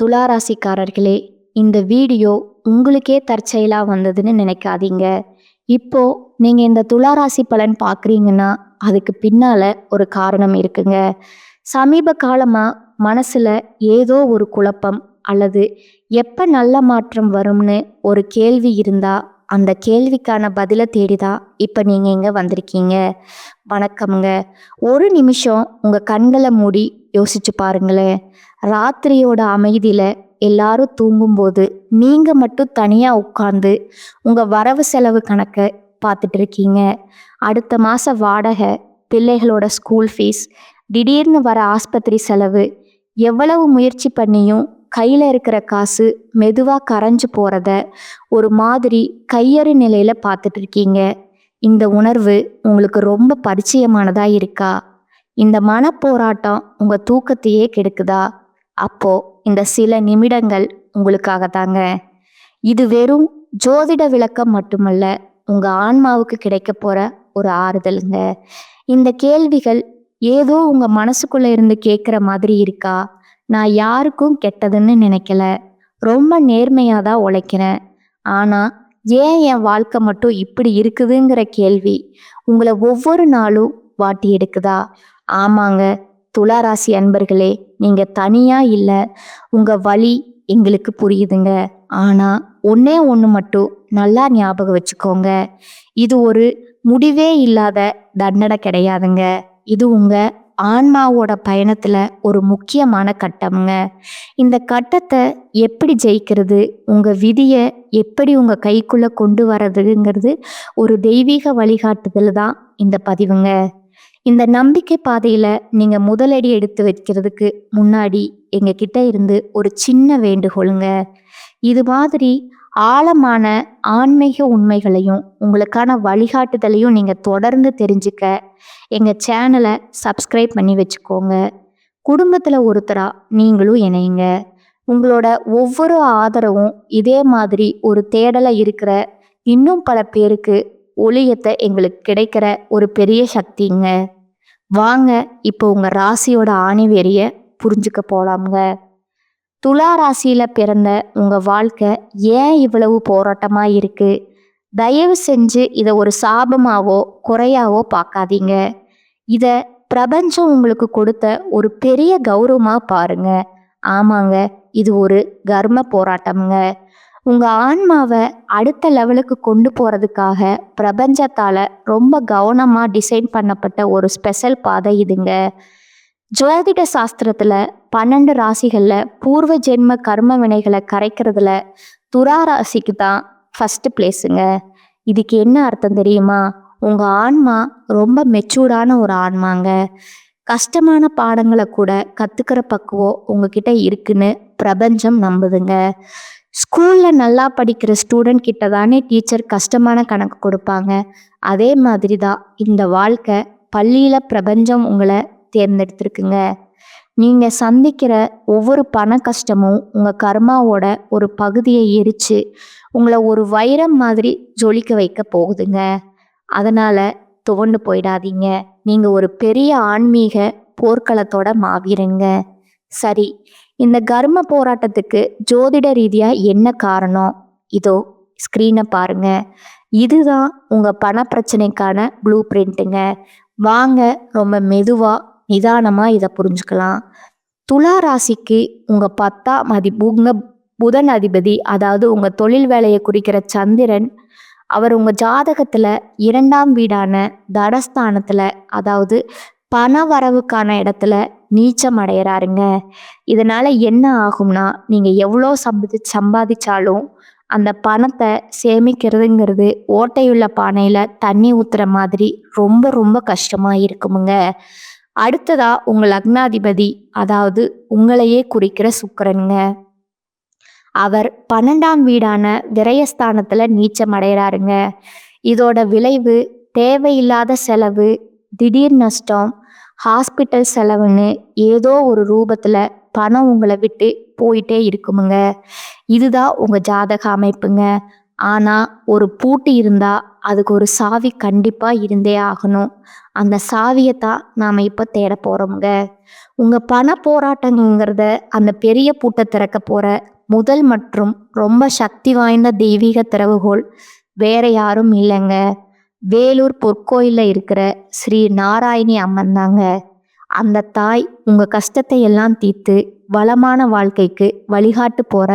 துளாராசிக்காரர்களே, இந்த வீடியோ உங்களுக்கே தற்செயலா வந்ததுன்னு நினைக்காதீங்க. இப்போ நீங்க இந்த துளாராசி பலன் பார்க்குறீங்கன்னா, அதுக்கு பின்னால ஒரு காரணம் இருக்குங்க. சமீப காலமா மனசுல ஏதோ ஒரு குழப்பம் அல்லது எப்ப நல்ல மாற்றம் வரும்னு ஒரு கேள்வி இருந்தா, அந்த கேள்விக்கான பதில தேடி தான் இப்ப நீங்க இங்க வந்திருக்கீங்க. வணக்கம்ங்க. ஒரு நிமிஷம் உங்க கண்களை மூடி யோசிச்சு பாருங்களேன். ராத்திரியோட அமைதியில எல்லாரும் தூங்கும்போது நீங்க மட்டும் தனியா உட்கார்ந்து உங்க வரவு செலவு கணக்கை பார்த்துட்டு இருக்கீங்க. அடுத்த மாச வாடகை, பிள்ளைகளோட ஸ்கூல் ஃபீஸ், திடீர்னு வர ஆஸ்பத்திரி செலவு, எவ்வளவு முயற்சி பண்ணியும் கையில இருக்கிற காசு மெதுவா கரைஞ்சு போறத ஒரு மாதிரி கையறு நிலையில பார்த்துட்டு இருக்கீங்க. இந்த உணர்வு உங்களுக்கு ரொம்ப பரிச்சயமானதா இருக்கா? இந்த மனப்போராட்டம் உங்க தூக்கத்தையே கெடுக்குதா? அப்போ இந்த சில நிமிடங்கள் உங்களுக்காக தாங்க. இது வெறும் ஜோதிட விளக்கம் மட்டுமல்ல, உங்க ஆன்மாவுக்கு கிடைக்க போற ஒரு ஆறுதலுங்க. இந்த கேள்விகள் ஏதோ உங்க மனசுக்குள்ள இருந்து கேட்குற மாதிரி இருக்கா? நான் யாருக்கும் கெட்டதுன்னு நினைக்கல, ரொம்ப நேர்மையாக தான் உழைக்கிறேன், ஆனா ஏன் என் வாழ்க்கை மட்டும் இப்படி இருக்குதுங்கிற கேள்வி உங்களை ஒவ்வொரு நாளும் வாட்டி எடுக்குதா? ஆமாங்க, துளாராசி அன்பர்களே, நீங்க தனியா இல்லை. உங்க வலி எங்களுக்கு புரியுதுங்க. ஆனா ஒன்னே ஒன்று மட்டும் நல்லா ஞாபகம் வச்சுக்கோங்க. இது ஒரு முடிவே இல்லாத தண்டனை கிடையாதுங்க. இது உங்க ஆன்மாவோட பயணத்துல ஒரு முக்கியமான கட்டம்ங்க. இந்த கட்டத்தை எப்படி ஜெயிக்கிறது, உங்க விதியை எப்படி உங்க கைக்குள்ள கொண்டு வர்றதுங்கிறது ஒரு தெய்வீக வழிகாட்டுதல் தான் இந்த பதிவுங்க. இந்த நம்பிக்கை பாதையில நீங்க முதலடி எடுத்து வைக்கிறதுக்கு முன்னாடி எங்க கிட்ட இருந்து ஒரு சின்ன வேண்டுகோளுங்க. இது மாதிரி ஆழமான ஆன்மீக உண்மைகளையும் உங்களுக்கான வழிகாட்டுதலையும் நீங்க தொடர்ந்து தெரிஞ்சுக்க எங்க சேனலை சப்ஸ்கிரைப் பண்ணி வச்சுக்கோங்க. குடும்பத்துல ஒருத்தரா நீங்களும் இணையுங்க. உங்களோட ஒவ்வொரு ஆதரவும் இதே மாதிரி ஒரு தேடலை இருக்கிற இன்னும் பல பேருக்கு ஒளியத்தை எங்களுக்கு கிடைக்கிற ஒரு பெரிய சக்திங்க. வாங்க இப்போ உங்க ராசியோட ஆணிவேரிய புரிஞ்சுக்க போலாம்ங்க. துலா ராசியில பிறந்த உங்க வாழ்க்கை ஏன் இவ்வளவு போராட்டமா இருக்கு? தயவு செஞ்சு இதை ஒரு சாபமாவோ குறையாவோ பார்க்காதீங்க. இத பிரபஞ்சம் உங்களுக்கு கொடுத்த ஒரு பெரிய கௌரவமா பாருங்க. ஆமாங்க, இது ஒரு கர்ம போராட்டம்ங்க. உங்க ஆன்மாவை அடுத்த லெவலுக்கு கொண்டு போறதுக்காக பிரபஞ்சத்தால ரொம்ப கவனமா டிசைன் பண்ணப்பட்ட ஒரு ஸ்பெஷல் பாதை இதுங்க. ஜோதிட சாஸ்திரத்துல 12 ராசிகள்ல பூர்வ ஜென்ம கர்ம வினைகளை கரைக்கிறதுல துலா ராசிக்கு தான் ஃபர்ஸ்ட் பிளேஸுங்க. இதுக்கு என்ன அர்த்தம் தெரியுமா? உங்க ஆன்மா ரொம்ப மெச்சூர்டான ஒரு ஆன்மாங்க. கஷ்டமான பாடங்களை கூட கத்துக்கிற பக்குவம் உங்ககிட்ட இருக்குன்னு பிரபஞ்சம் நம்புதுங்க. ஸ்கூல்ல நல்லா படிக்கிற ஸ்டூடெண்ட் கிட்ட தானே டீச்சர் கஷ்டமான கணக்கு கொடுப்பாங்க. அதே மாதிரி தான் இந்த வாழ்க்கை. பள்ளியில பிரபஞ்சம் உங்களை தேர்ந்தெடுத்திருக்குங்க. நீங்க சந்திக்கிற ஒவ்வொரு பண கஷ்டமும் உங்க கர்மாவோட ஒரு பகுதியை எரிச்சு உங்களை ஒரு வைரம் மாதிரி ஜொலிக்க வைக்க போகுதுங்க. அதனால துவண்டு போயிடாதீங்க. நீங்க ஒரு பெரிய ஆன்மீக போர்க்களத்தோட மாவீரங்க. சரி, இந்த கர்ம போராட்டத்துக்கு ஜோதிட ரீதியா என்ன காரணம்? இதோ ஸ்கிரீனை பாருங்க. இதுதான் உங்க பண பிரச்சனைக்கான ப்ளூ பிரிண்ட்டுங்க. வாங்க ரொம்ப மெதுவா நிதானமா இதை புரிஞ்சுக்கலாம். துலா ராசிக்கு உங்க 10ஆம் புதன் அதிபதி, அதாவது உங்க தொழில் வேலையை குறிக்கிற சந்திரன், அவர் உங்க ஜாதகத்துல 2ஆம் வீடான தனஸ்தானத்துல, அதாவது பண வரவுக்கான இடத்துல நீச்சம் அடையிறாருங்க. இதனால என்ன ஆகும்னா, நீங்க எவ்வளோ சம்பாதிச்சாலும் அந்த பணத்தை சேமிக்கிறதுங்கிறது ஓட்டையுள்ள பானையில தண்ணி ஊத்துற மாதிரி ரொம்ப ரொம்ப கஷ்டமா இருக்குமுங்க. அடுத்ததா உங்க லக்னாதிபதி, அதாவது உங்களையே குறிக்கிற சுக்கிரனுங்க. அவர் 12ஆம் வீடான விரயஸ்தானத்துல நீச்சம் அடைகிறாருங்க. இதோட விளைவு தேவையில்லாத செலவு, திடீர் நஷ்டம், ஹாஸ்பிட்டல் செலவுன்னு ஏதோ ஒரு ரூபத்துல பணம் உங்களை விட்டு போயிட்டே இருக்குமுங்க. இதுதான் உங்க ஜாதக அமைப்புங்க. ஆனா ஒரு பூட்டு இருந்தா அதுக்கு ஒரு சாவி கண்டிப்பா இருந்தே ஆகணும். அந்த சாவியை தான் நாம இப்ப தேட போறோம்ங்க. உங்க பண போராட்டங்கிறத அந்த பெரிய பூட்டை திறக்க போற முதல் மற்றும் ரொம்ப சக்தி வாய்ந்த தெய்வீக திறவுகோல் வேற யாரும் இல்லைங்க. வேலூர் பொற்கோயில்ல இருக்கிற ஸ்ரீ நாராயணி அம்மன் தாங்க. அந்த தாய் உங்க கஷ்டத்தை எல்லாம் தீர்த்து வளமான வாழ்க்கைக்கு வழிகாட்டு போற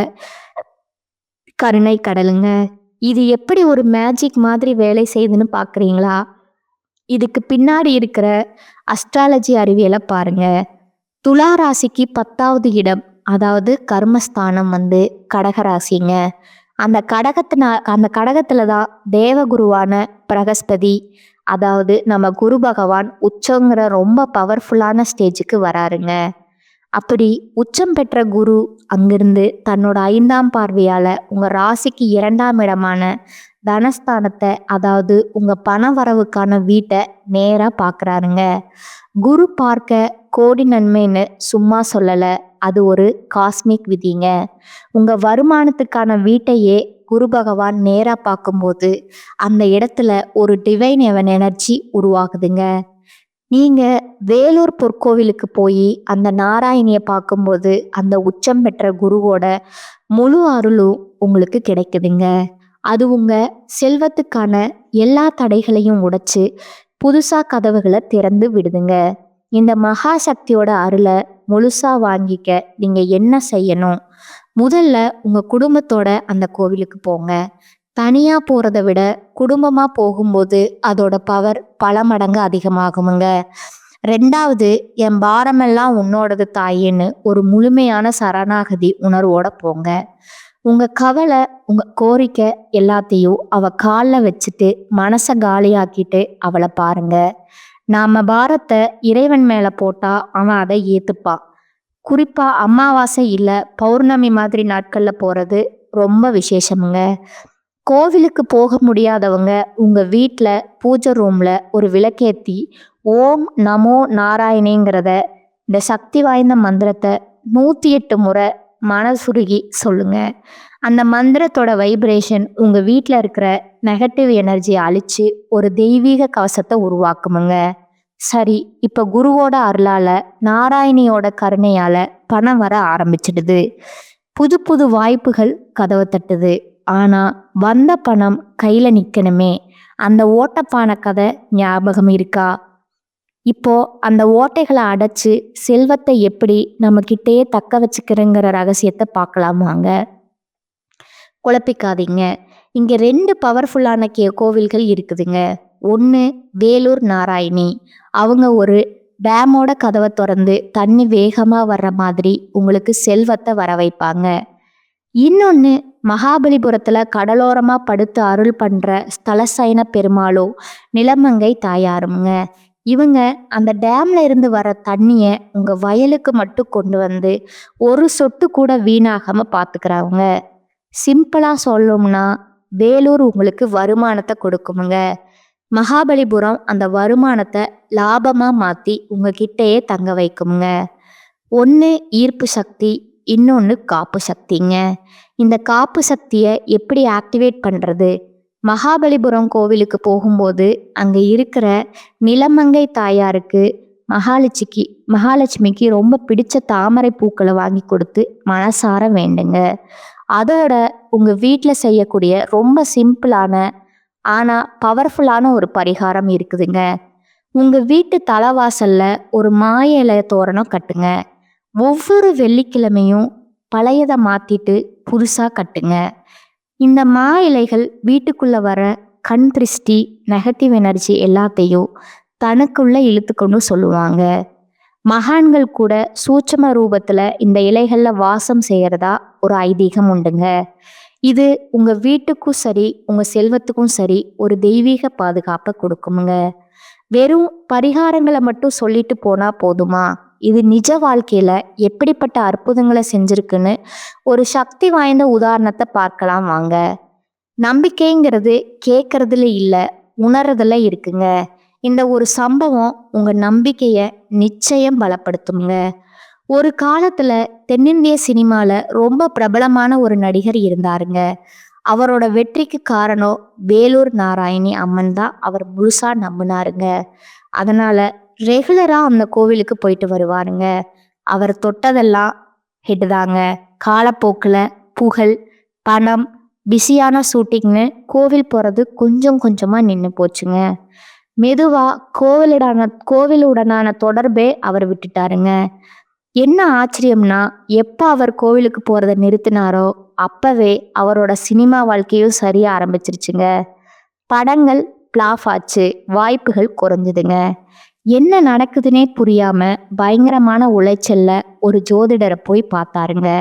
கருணை கடலுங்க. இது எப்படி ஒரு மேஜிக் மாதிரி வேலை செய்யுதுன்னு பார்க்குறீங்களா? இதுக்கு பின்னாடி இருக்கிற அஸ்ட்ராலஜி அறிவியலை பாருங்க. துலா ராசிக்கு 10வது இடம், அதாவது கர்மஸ்தானம் கடகராசிங்க. அந்த கடகத்துல தான் தேவகுருவான பிரகஸ்பதி, அதாவது நம்ம குரு பகவான் உச்சங்கிற ரொம்ப பவர்ஃபுல்லான ஸ்டேஜுக்கு வராருங்க. அப்படி உச்சம் பெற்ற குரு அங்கிருந்து தன்னோட 5ஆம் பார்வையால உங்க ராசிக்கு 2ஆம் இடமான தனஸ்தானத்தை, அதாவது உங்க பண வரவுக்கான வீட்டை நேரா பார்க்கறாருங்க. குரு பார்க்க கோடி நன்மைன்னு சும்மா சொல்லல, அது ஒரு காஸ்மிக் விதிங்க. உங்க வருமானத்துக்கான வீட்டையே குரு பகவான் நேரா பார்க்கும்போது அந்த இடத்துல ஒரு டிவைன் எனர்ஜி உருவாகுதுங்க. நீங்க வேலூர் பொற்கோவிலுக்கு போய் அந்த நாராயணியை பார்க்கும்போது அந்த உச்சம் பெற்ற குருவோட முழு அருளும் உங்களுக்கு கிடைக்குதுங்க. அது உங்க செல்வத்துக்கான எல்லா தடைகளையும் உடைச்சு புதுசா கதவுகளை திறந்து விடுதுங்க. இந்த மகா சக்தியோட அருளை முழுசா வாங்கிக்க நீங்க என்ன செய்யணும்? முதல்ல உங்க குடும்பத்தோட அந்த கோவிலுக்கு போங்க. தனியா போறதை விட குடும்பமா போகும்போது அதோட பவர் பல மடங்கு அதிகமாகுமுங்க. 2வது, என் பாரமெல்லாம் உன்னோடது தாயின்னு ஒரு முழுமையான சரணாகதி உணர்வோட போங்க. உங்க கவலை, உங்க கோரிக்கை எல்லாத்தையும் அவ காலில் வச்சுட்டு மனசை காலியாக்கிட்டு அவளை பாருங்க. நாம பாரத்தை இறைவன் மேல போட்டா அவன் அதை ஏத்துப்பான். குறிப்பா அமாவாசை இல்ல பௌர்ணமி மாதிரி நாட்கள்ல போறது ரொம்ப விசேஷமுங்க. கோவிலுக்கு போக முடியாதவங்க உங்க வீட்டில் பூஜை ரூம்ல ஒரு விளக்கேத்தி ஓம் நமோ நாராயணிங்கிறத, இந்த சக்தி வாய்ந்த மந்திரத்தை 108 முறை மனசுருகி சொல்லுங்க. அந்த மந்திரத்தோட வைப்ரேஷன் உங்க வீட்டில் இருக்கிற நெகட்டிவ் எனர்ஜியை அழிச்சு ஒரு தெய்வீக கவசத்தை உருவாக்குமுங்க. சரி, இப்ப குருவோட அருளால நாராயணியோட கருணையால பணம் வர ஆரம்பிச்சிடுது. புது புது வாய்ப்புகள் கதவை தட்டுது. ஆனா வந்த பணம் கையில நிக்கணுமே. அந்த ஓட்டப்பான கதை ஞாபகம் இருக்கா? இப்போ அந்த ஓட்டைகளை அடைச்சு செல்வத்தை எப்படி நம்ம கிட்டேயே தக்க வச்சுக்கிறங்கிற ரகசியத்தை பார்க்கலாமாங்க. குழப்பிக்காதீங்க. இங்க 2 பவர்ஃபுல்லான கோவில்கள் இருக்குதுங்க. ஒன்று வேலூர் நாராயணி. அவங்க ஒரு டேமோட கதவை திறந்து தண்ணி வேகமா வர்ற மாதிரி உங்களுக்கு செல்வத்தை வர வைப்பாங்க. இன்னொன்று மகாபலிபுரத்துல கடலோரமா படுத்து அருள் பண்ற ஸ்தலசைன பெருமாளோ நிலமங்கை தாயாருங்க. இவங்க அந்த டேம்ல இருந்து வர தண்ணிய உங்க வயலுக்கு மட்டும் கொண்டு வந்து ஒரு சொட்டு கூட வீணாகாம பாத்துக்கிறவங்க. சிம்பிளா சொல்லணும்னா வேலூர் உங்களுக்கு வருமானத்தை கொடுக்குமுங்க. மகாபலிபுரம் அந்த வருமானத்தை லாபமா மாத்தி உங்ககிட்டயே தங்க வைக்குமுங்க. ஒன்று ஈர்ப்பு சக்தி, இன்னொன்று காப்பு சக்திங்க. இந்த காப்பு சக்தியை எப்படி ஆக்டிவேட் பண்ணுறது? மகாபலிபுரம் கோவிலுக்கு போகும்போது அங்கே இருக்கிற நிலமங்கை தாயாருக்கு மகாலட்சுமிக்கு ரொம்ப பிடிச்ச தாமரை பூக்களை வாங்கி கொடுத்து மனசார வேண்டுங்க. அதோட உங்கள் வீட்டில் செய்யக்கூடிய ரொம்ப சிம்பிளான ஆனால் பவர்ஃபுல்லான ஒரு பரிகாரம் இருக்குதுங்க. உங்கள் வீட்டு தலைவாசல்ல ஒரு மாய இலை தோரணம் கட்டுங்க. ஒவ்வொரு வெள்ளிக்கிழமையும் பழையதை மாற்றிட்டு புதுசாக கட்டுங்க. இந்த மா இலைகள் வீட்டுக்குள்ளே வர கண் திருஷ்டி, நெகட்டிவ் எனர்ஜி எல்லாத்தையும் தனக்குள்ளே இழுத்துக்கொண்டு சொல்லுவாங்க. மகான்கள் கூட சூட்சம ரூபத்தில் இந்த இலைகளில் வாசம் செய்கிறதா ஒரு ஐதீகம் உண்டுங்க. இது உங்கள் வீட்டுக்கும் சரி உங்கள் செல்வத்துக்கும் சரி ஒரு தெய்வீக பாதுகாப்பை கொடுக்குமுங்க. வெறும் பரிகாரங்களை மட்டும் சொல்லிட்டு போனால் போதுமா? இது நிஜ வாழ்க்கையில எப்படிப்பட்ட அற்புதங்களை செஞ்சிருக்குன்னு ஒரு சக்தி வாய்ந்த உதாரணத்தை பார்க்கலாம் வாங்க. நம்பிக்கைங்கிறது கேட்கறதுல இல்லை, உணர்றதுல இருக்குங்க. இந்த ஒரு சம்பவம் உங்க நம்பிக்கையை நிச்சயம் பலப்படுத்துங்க. ஒரு காலத்துல தென்னிந்திய சினிமால ரொம்ப பிரபலமான ஒரு நடிகர் இருந்தாருங்க. அவரோட வெற்றிக்கு காரணம் வேலூர் நாராயணி அம்மன் தான் அவர் முழுசா நம்பினாருங்க. அதனால ரெகுலரா அந்த கோவிலுக்கு போயிட்டு வருவாருங்க. அவர் தொட்டதெல்லாம் ஹிட் தாங்க. காலப்போக்கில் புகழ், பணம், பிஸியான ஷூட்டிங்னு கோவில் போகிறது கொஞ்சம் கொஞ்சமாக நின்று போச்சுங்க. மெதுவாக கோவிலுடனான தொடர்பே அவர் விட்டுட்டாருங்க. என்ன ஆச்சரியம்னா, எப்போ அவர் கோவிலுக்கு போகிறத நிறுத்தினாரோ அப்பவே அவரோட சினிமா வாழ்க்கையும் சரிய ஆரம்பிச்சிருச்சுங்க. படங்கள் பிளாப் ஆச்சு, வாய்ப்புகள் குறைஞ்சுதுங்க. என்ன நடக்குதுன்னே புரியாம பயங்கரமான உளைச்சல்ல ஒரு ஜோதிடரை போய் பார்த்தாருங்க.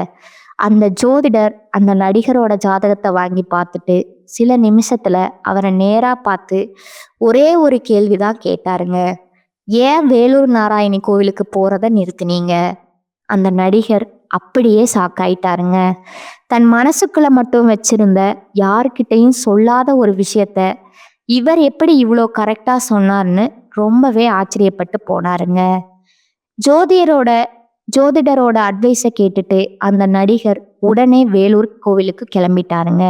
அந்த ஜோதிடர் அந்த நடிகரோட ஜாதகத்தை வாங்கி பார்த்துட்டு சில நிமிஷத்துல அவரை நேரா பார்த்து ஒரே ஒரு கேள்விதான் கேட்டாருங்க. ஏன் வேலூர் நாராயணி கோவிலுக்கு போறத நிறுத்தினீங்க? அந்த நடிகர் அப்படியே சாக்காயிட்டாருங்க. தன் மனசுக்குள்ள மட்டும் வச்சிருந்த யாருக்கிட்டையும் சொல்லாத ஒரு விஷயத்த இவர் எப்படி இவ்வளோ கரெக்டா சொன்னார்னு ரொம்பவே ஆச்சரியப்பட்டு போனாருங்க. ஜோதிடரோட அட்வைஸை கேட்டுட்டு அந்த நடிகர் உடனே வேலூர் கோவிலுக்கு கிளம்பிட்டாருங்க.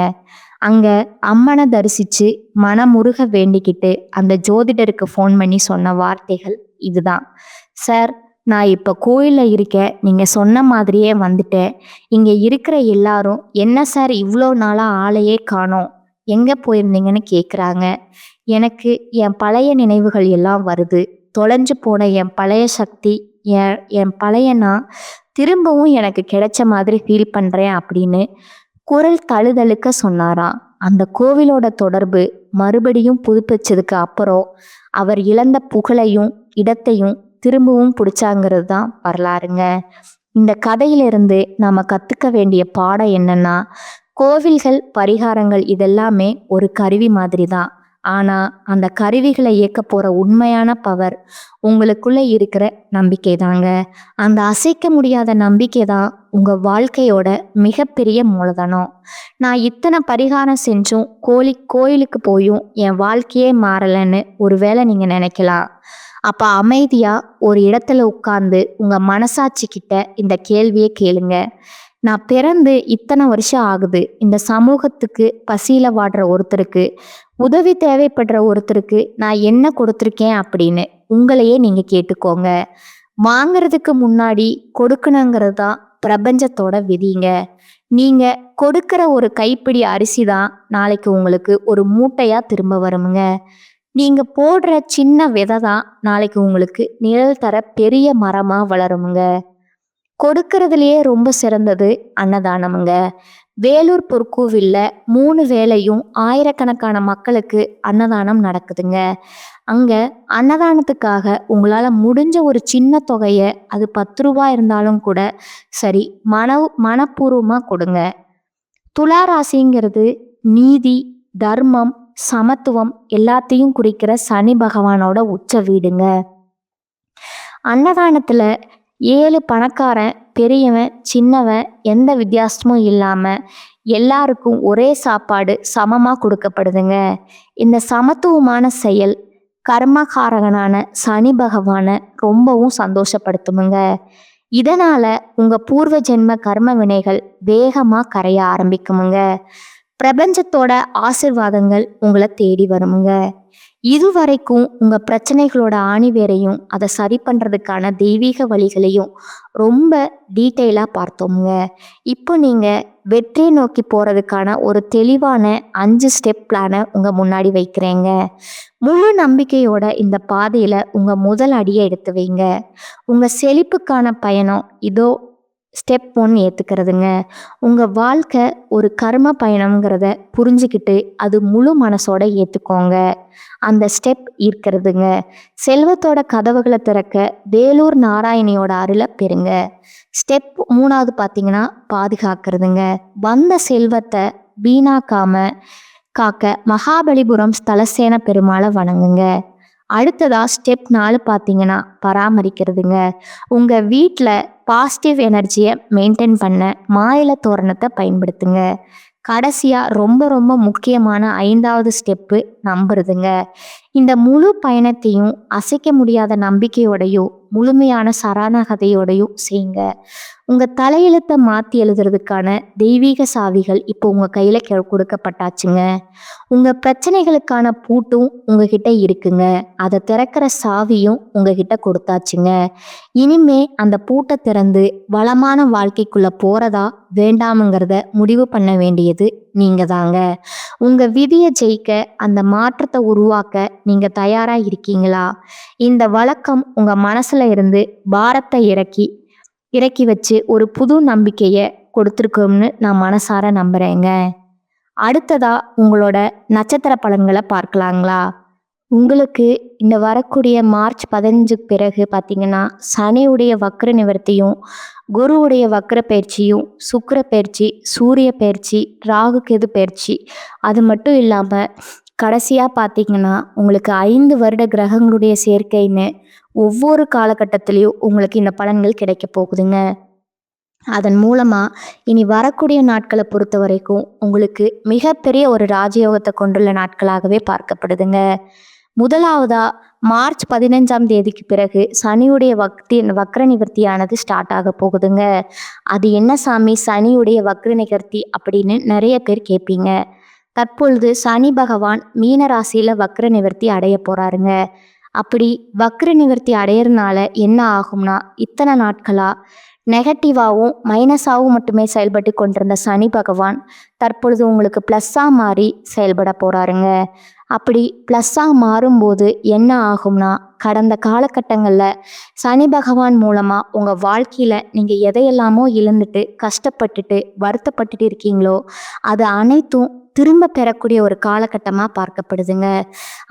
அங்க அம்மனை தரிசிச்சு மனமுருக வேண்டிக்கிட்டு அந்த ஜோதிடருக்கு ஃபோன் பண்ணி சொன்ன வார்த்தைகள் இதுதான். சார், நான் இப்போ கோயிலில் இருக்கேன், நீங்கள் சொன்ன மாதிரியே வந்துட்டேன். இங்கே இருக்கிற எல்லாரும் என்ன சார் இவ்வளோ நாளாக ஆளையே காணோம், எங்கே போயிருந்தீங்கன்னு கேட்குறாங்க. எனக்கு என் பழைய நினைவுகள் எல்லாம் வருது. தொலைஞ்சு போன என் பழைய சக்தி, என் பழைய நான் திரும்பவும் எனக்கு கிடைச்ச மாதிரி ஃபீல் பண்ணுறேன் அப்படின்னு குரல் தழுதழுக்க சொன்னாராம். அந்த கோவிலோட தொடர்பு மறுபடியும் புதுப்பிச்சதுக்கு அப்புறம் அவர் இழந்த புகழையும் இடத்தையும் திரும்பவும் பிடிச்சாங்கிறது தான் வரலாறுங்க. இந்த கதையிலிருந்து நாம கற்றுக்க வேண்டிய பாடம் என்னன்னா, கோவில்கள், பரிகாரங்கள் இதெல்லாமே ஒரு கருவி மாதிரி தான். ஆனால் அந்த கருவிகளை இயக்க போகிற உண்மையான பவர் உங்களுக்குள்ளே இருக்கிற நம்பிக்கை தாங்க. அந்த அசைக்க முடியாத நம்பிக்கை தான் உங்கள் வாழ்க்கையோட மிகப்பெரிய மூலதனம். நான் இத்தனை பரிகாரம் செஞ்சும் கோயிலுக்கு போயும் என் வாழ்க்கையே மாறலைன்னு ஒருவேளை நீங்கள் நினைக்கலாம். அப்போ அமைதியாக ஒரு இடத்துல உட்கார்ந்து உங்கள் மனசாட்சிக்கிட்ட இந்த கேள்வியை கேளுங்க. நான் பிறந்து இத்தனை வருஷம் ஆகுது, இந்த சமூகத்துக்கு பசியில் வாடுற ஒருத்தருக்கு, உதவி தேவைப்படுற ஒருத்தருக்கு நான் என்ன கொடுத்துருக்கேன் அப்படின்னு உங்களையே நீங்கள் கேட்டுக்கோங்க. வாங்கிறதுக்கு முன்னாடி கொடுக்கணுங்கிறது தான் பிரபஞ்சத்தோட விதிங்க. நீங்கள் கொடுக்குற ஒரு கைப்பிடி அரிசி தான் நாளைக்கு உங்களுக்கு ஒரு மூட்டையாக திரும்ப வருமுங்க. நீங்கள் போடுற சின்ன விதை தான் நாளைக்கு உங்களுக்கு நிழல் தர பெரிய மரமாக வளருமுங்க. கொடுக்கறதுலையே ரொம்ப சிறந்தது அன்னதானமுங்க. வேலூர் பொற்கோவில்ல 3 வேளையும் ஆயிரக்கணக்கான மக்களுக்கு அன்னதானம் நடக்குதுங்க. அங்கே அன்னதானத்துக்காக உங்களால் முடிஞ்ச ஒரு சின்ன தொகையை, அது 10 ரூபா இருந்தாலும் கூட சரி, மனப்பூர்வமாக கொடுங்க. துளாராசிங்கிறது நீதி, தர்மம், சமத்துவம் எல்லாத்தையும் குறிக்கிற சனி பகவானோட உச்ச வீடுங்க. அன்னதானத்தில் 7 பணக்காரன், பெரியவன், சின்னவன் எந்த வித்தியாசமும் இல்லாமல் எல்லாருக்கும் ஒரே சாப்பாடு சமமாக கொடுக்கப்படுதுங்க. இந்த சமத்துவமான செயல் கர்மகாரகனான சனி பகவானை ரொம்பவும் சந்தோஷப்படுத்துமுங்க. இதனால் உங்கள் பூர்வ ஜென்ம கர்ம வினைகள் வேகமாக கரைய ஆரம்பிக்குமுங்க. பிரபஞ்சத்தோட ஆசிர்வாதங்கள் உங்களை தேடி வருமுங்க. இதுவரைக்கும் உங்கள் பிரச்சனைகளோட ஆணிவேரையும் அதை சரி பண்ணுறதுக்கான தெய்வீக வழிகளையும் ரொம்ப டீட்டெயிலாக பார்த்தோமுங்க. இப்போ நீங்கள் வெற்றியை நோக்கி போகிறதுக்கான ஒரு தெளிவான 5 ஸ்டெப் பிளானை உங்கள் முன்னாடி வைக்கிறேங்க. முழு நம்பிக்கையோட இந்த பாதையில் உங்கள் முதல் அடியை எடுத்து வைங்க. உங்கள் செழிப்புக்கான பயணம் இதோ. ஸ்டெப் 1 ஏற்றுக்கிறதுங்க. உங்கள் வாழ்க்கை ஒரு கர்ம பயணம்ங்கிறத புரிஞ்சுக்கிட்டு அது முழு மனசோட ஏற்றுக்கோங்க. அந்த ஸ்டெப் இருக்கிறதுங்க. செல்வத்தோட கதவுகளை திறக்க வேலூர் நாராயணியோட அருளை பெறுங்க. ஸ்டெப் 3வது பார்த்தீங்கன்னா பாதுகாக்கிறதுங்க. வந்த செல்வத்தை வீணாக்காம காக்க மகாபலிபுரம் ஸ்தலசேன பெருமாளை வணங்குங்க. அடுத்ததா ஸ்டெப் 4 பார்த்தீங்கன்னா பராமரிக்கிறதுங்க. உங்கள் வீட்டில் பாசிட்டிவ் எனர்ஜியை மெயின்டைன் பண்ண மாயில தோரணத்தை பயன்படுத்துங்க. கடைசியாக ரொம்ப ரொம்ப முக்கியமான 5வது ஸ்டெப்பு நம்புறதுங்க. இந்த முழு பயணத்தையும் அசைக்க முடியாத நம்பிக்கையோடையும் முழுமையான சரணாகதியோடையும் செய்யுங்க. உங்கள் தலையெழுத்தை மாற்றி எழுதுறதுக்கான தெய்வீக சாவிகள் இப்போ உங்கள் கையில் கொடுக்கப்பட்டாச்சுங்க. உங்கள் பிரச்சனைகளுக்கான பூட்டும் உங்ககிட்ட இருக்குங்க. அதை திறக்கிற சாவியும் உங்ககிட்ட கொடுத்தாச்சுங்க. இனிமே அந்த பூட்டை திறந்து வளமான வாழ்க்கைக்குள்ளே போகிறதா வேண்டாமுங்கிறத முடிவு பண்ண வேண்டியது நீங்கள் தாங்க. உங்கள் விதியை ஜெயிக்க, அந்த மாற்றத்தை உருவாக்க நீங்கள் தயாராக இருக்கீங்களா? இந்த வழக்கம் உங்கள் மனசில் இருந்து பாரத்தை இறக்கி வச்சு ஒரு புது நம்பிக்கையை கொடுத்துருக்கோம்னு நான் மனசார நம்புகிறேங்க. அடுத்ததா உங்களோட நட்சத்திர பலன்களை பார்க்கலாங்களா? உங்களுக்கு இந்த வரக்கூடிய மார்ச் 15 பிறகு பார்த்தீங்கன்னா சனியுடைய வக்ர நிவர்த்தியும், குருவுடைய வக்ர பயிற்சியும், சுக்கிர பயிற்சி, சூரிய பயிற்சி, ராகு கேது பயிற்சி, அது மட்டும் இல்லாமல் கடைசியாக பார்த்தீங்கன்னா உங்களுக்கு 5 வருட கிரகங்களுடைய சேர்க்கைன்னு ஒவ்வொரு காலகட்டத்திலையும் உங்களுக்கு இந்த பலன்கள் கிடைக்க போகுதுங்க. அதன் மூலமாக இனி வரக்கூடிய நாட்களை பொறுத்த வரைக்கும் உங்களுக்கு மிகப்பெரிய ஒரு ராஜயோகத்தை கொண்டுள்ள நாட்களாகவே பார்க்கப்படுதுங்க. முதலாவதா மார்ச் 15ஆம் தேதிக்கு பிறகு சனியுடைய வக்ர நிவர்த்தியானது ஸ்டார்ட் ஆக போகுதுங்க. அது என்ன சாமி சனியுடைய வக்ர நிவர்த்தி அப்படின்னு நிறைய பேர் கேட்பீங்க. தற்பொழுது சனி பகவான் மீன ராசியில் வக்ர நிவர்த்தி அடைய போகிறாருங்க. அப்படி வக்ர நிவர்த்தி அடையிறதுனால என்ன ஆகும்னா, இத்தனை நாட்களாக நெகட்டிவாகவும் மைனஸாகவும் மட்டுமே செயல்பட்டு கொண்டிருந்த சனி பகவான் தற்பொழுது உங்களுக்கு ப்ளஸ்ஸாக மாறி செயல்பட போகிறாருங்க. அப்படி ப்ளஸ்ஸாக மாறும்போது என்ன ஆகும்னா, கடந்த காலகட்டங்களில் சனி பகவான் மூலமாக உங்கள் வாழ்க்கையில் நீங்கள் எதையெல்லாமோ இழந்துட்டு கஷ்டப்பட்டுட்டு வருத்தப்பட்டுட்டு இருக்கீங்களோ அது அனைத்தும் திரும்ப பெறக்கூடிய ஒரு காலகட்டமாக பார்க்கப்படுதுங்க.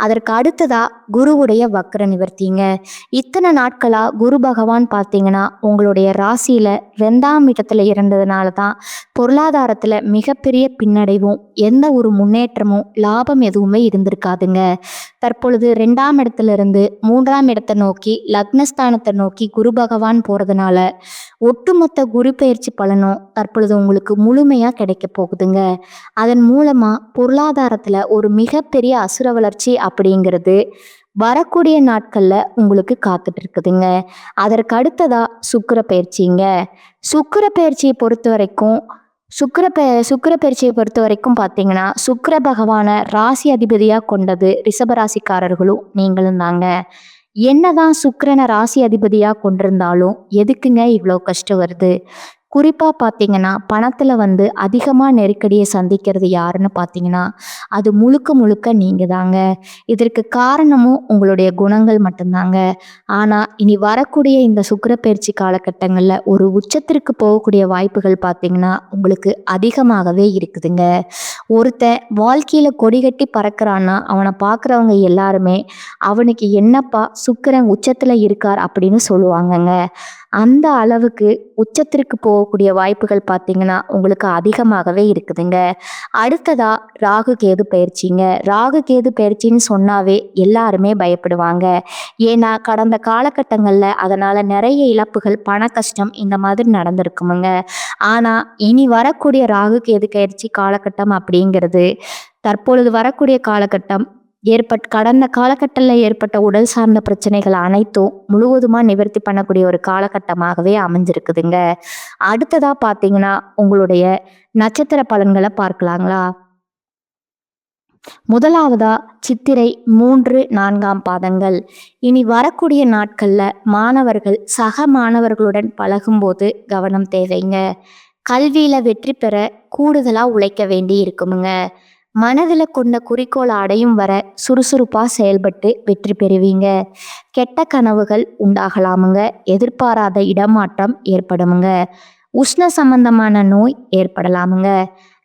அதற்கு அடுத்ததாக குருவுடைய வக்ர நிவர்த்திங்க. இத்தனை நாட்களாக குரு பகவான் பார்த்தீங்கன்னா உங்களுடைய ராசியில் 2ஆம் இடத்துல இருந்ததுனால தான் பொருளாதாரத்தில் மிகப்பெரிய பின்னடைவும் எந்த ஒரு முன்னேற்றமும் லாபம் எதுவுமே இருந்திருக்காதுங்க. தற்பொழுது 2ஆம் இடத்துல இருந்து 3ஆம் இடத்தை நோக்கி லக்னஸ்தானத்தை நோக்கி குரு பகவான் போகிறதுனால ஒட்டுமொத்த குரு பயிற்சி பலனும் தற்பொழுது உங்களுக்கு முழுமையாக கிடைக்க போகுதுங்க. அதன் மூலமாக பொருளாதாரத்தில் ஒரு மிகப்பெரிய அசுர வளர்ச்சி அப்படிங்கிறது வரக்கூடிய நாட்களில் உங்களுக்கு காத்துட்டு இருக்குதுங்க. அதற்கு அடுத்ததாக சுக்கிர பயிற்சிங்க. சுக்கிர பயிற்சியை பொறுத்த வரைக்கும் பார்த்தீங்கன்னா சுக்கிர பகவானை ராசி அதிபதியாக கொண்டது ரிஷபராசிக்காரர்களும் நீங்களும் தாங்க. என்னதான் சுக்கிரனை ராசி அதிபதியாக கொண்டிருந்தாலும் எதுக்குங்க இவ்வளோ கஷ்டம் வருது? குறிப்பாக பார்த்தீங்கன்னா பணத்தில் அதிகமாக நெருக்கடியை சந்திக்கிறது யாருன்னு பார்த்தீங்கன்னா அது முழுக்க நீங்கள் தாங்க. இதற்கு காரணமும் உங்களுடைய குணங்கள் மட்டும்தாங்க. ஆனால் இனி வரக்கூடிய இந்த சுக்கிர பயிற்சி காலகட்டங்களில் ஒரு உச்சத்திற்கு போகக்கூடிய வாய்ப்புகள் பார்த்தீங்கன்னா உங்களுக்கு அதிகமாகவே இருக்குதுங்க. ஒருத்தன் வாழ்க்கையில் கொடி கட்டி பறக்கிறான்னா அவனை பார்க்குறவங்க எல்லாருமே அவனுக்கு என்னப்பா சுக்கிரன் உச்சத்தில் இருக்கார் அப்படின்னு சொல்லுவாங்கங்க. அந்த அளவுக்கு உச்சத்திற்கு போகக்கூடிய வாய்ப்புகள் பார்த்தீங்கன்னா உங்களுக்கு அதிகமாகவே இருக்குதுங்க. அடுத்ததா ராகு கேது பயிற்சிங்க. ராகு கேது பயிற்சின்னு சொன்னாவே எல்லாருமே பயப்படுவாங்க. ஏன்னா கடந்த காலகட்டங்களில் அதனால் நிறைய இழப்புகள், பண கஷ்டம் இந்த மாதிரி நடந்திருக்குமுங்க. ஆனால் இனி வரக்கூடிய ராகு கேது பயிற்சி காலகட்டம் அப்படிங்கிறது தற்பொழுது வரக்கூடிய காலகட்டம் கடந்த காலகட்டத்தில் ஏற்பட்ட உடல் சார்ந்த பிரச்சனைகள் அனைத்தும் முழுவதுமாக நிவர்த்தி பண்ணக்கூடிய ஒரு காலகட்டமாகவே அமைஞ்சிருக்குதுங்க. அடுத்ததாக பார்த்தீங்கன்னா உங்களுடைய நட்சத்திர பலன்களை பார்க்கலாங்களா? முதலாவதா சித்திரை 3, 4ஆம் பாதங்கள். இனி வரக்கூடிய நாட்களில் மாணவர்கள் சக மாணவர்களுடன் பழகும்போது கவனம் தேவைங்க. கல்வியில் வெற்றி பெற கூடுதலாக உழைக்க வேண்டி இருக்குமுங்க. மனதில் கொண்ட குறிக்கோளை அடையும் வர சுறுசுறுப்பாக செயல்பட்டு வெற்றி பெறுவீங்க. கெட்ட கனவுகள் உண்டாகலாமுங்க. எதிர்பாராத இடமாற்றம் ஏற்படுமுங்க. உஷ்ண சம்பந்தமான நோய் ஏற்படலாமுங்க.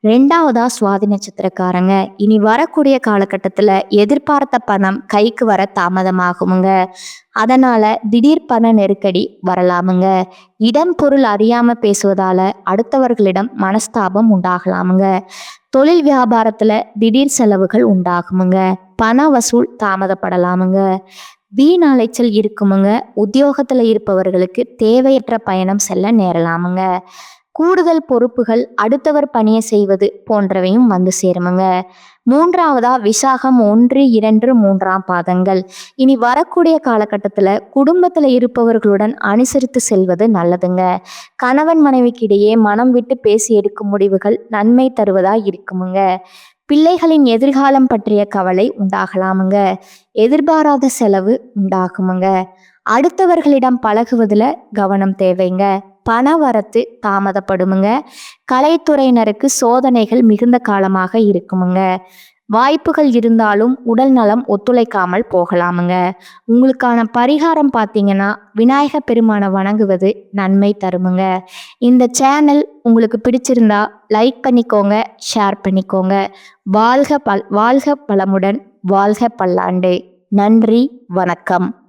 2ஆவதா சுவாதி நட்சத்திரக்காரங்க. இனி வரக்கூடிய காலகட்டத்தில் எதிர்பார்த்த பணம் கைக்கு வர தாமதமாகுமுங்க. அதனால திடீர் பண நெருக்கடி வரலாமுங்க. இடம் பொருள் அறியாம பேசுவதால அடுத்தவர்களிடம் மனஸ்தாபம் உண்டாகலாமுங்க. தொழில் வியாபாரத்துல திடீர் செலவுகள் உண்டாகுமுங்க. பண வசூல் தாமதப்படலாமுங்க. வீண் அலைச்சல் இருக்குமுங்க. உத்தியோகத்துல இருப்பவர்களுக்கு தேவையற்ற பயணம் செல்ல நேரலாமுங்க. கூடுதல் பொறுப்புகள், அடுத்தவர் பணியை செய்வது போன்றவையும் வந்து சேருமுங்க. 3வதா விசாகம் 1, 2, 3ஆம் பாதங்கள். இனி வரக்கூடிய காலகட்டத்தில் குடும்பத்தில் இருப்பவர்களுடன் அனுசரித்து செல்வது நல்லதுங்க. கணவன் மனைவிக்கு இடையே மனம் விட்டு பேசி எடுக்கும் முடிவுகள் நன்மை தருவதா இருக்குமுங்க. பிள்ளைகளின் எதிர்காலம் பற்றிய கவலை உண்டாகலாமுங்க. எதிர்பாராத செலவு உண்டாகுமுங்க. அடுத்தவர்களிடம் பழகுவதில் கவனம் தேவைங்க. பண வரத்து தாமதப்படுமுங்க. கலைத்துறையினருக்கு சோதனைகள் மிகுந்த காலமாக இருக்குமுங்க. வாய்ப்புகள் இருந்தாலும் உடல் நலம் ஒத்துழைக்காமல் போகலாமுங்க. உங்களுக்கான பரிகாரம் பார்த்தீங்கன்னா விநாயக பெருமானை வணங்குவது நன்மை தருமுங்க. இந்த சேனல் உங்களுக்கு பிடிச்சிருந்தா லைக் பண்ணிக்கோங்க, ஷேர் பண்ணிக்கோங்க. வாழ்க வளமுடன், வாழ்க பல்லாண்டு. நன்றி, வணக்கம்.